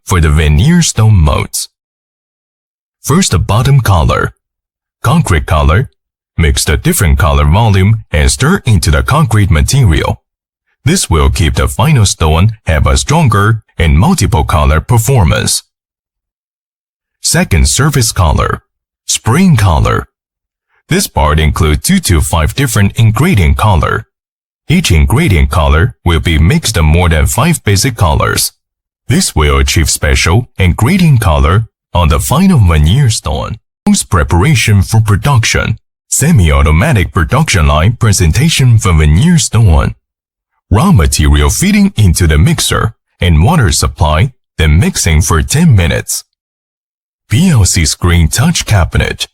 for the veneer stone molds. First, the bottom color. Concrete color. Mix the different color volume and stir into the concrete material. This will keep the final stone have a stronger and multiple color performance. Second, surface color. Spraying color. This part includes 2 to 5 different ingredient color. Each ingredient color will be mixed more than 5 basic colors. This will achieve special ingredient color on the final veneer stone. Post preparation for production. Semi-automatic production line presentation for veneer stone. Raw material feeding into the mixer and water supply, then mixing for 10 minutes. PLC screen touch cabinet.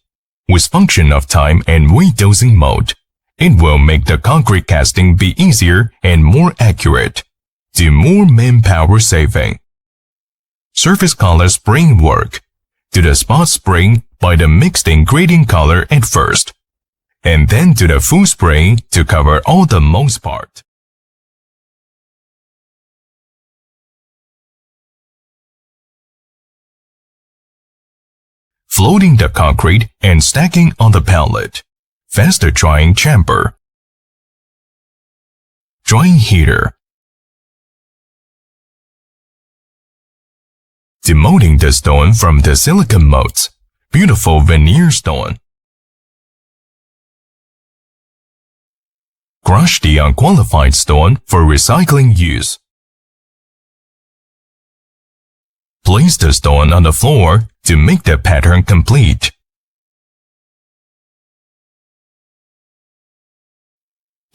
With function of time and weight dosing mode, it will make the concrete casting be easier and more accurate. Do more manpower saving. Surface color spraying work. Do the spot spraying by the mixed ingredient color at first, and then do the full spraying to cover all the most part. Floating the concrete and stacking on the pallet. Faster drying chamber. Drying heater. Demolding the stone from the silicone molds. Beautiful veneer stone. Crush the unqualified stone for recycling use. Place the stone on the floor to make the pattern complete.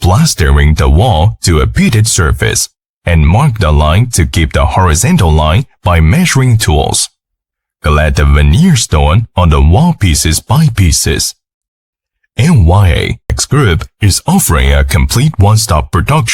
Plastering the wall to a pitted surface and mark the line to keep the horizontal line by measuring tools. Collect the veneer stone on the wall pieces by pieces. NYA X Group is offering a complete one-stop production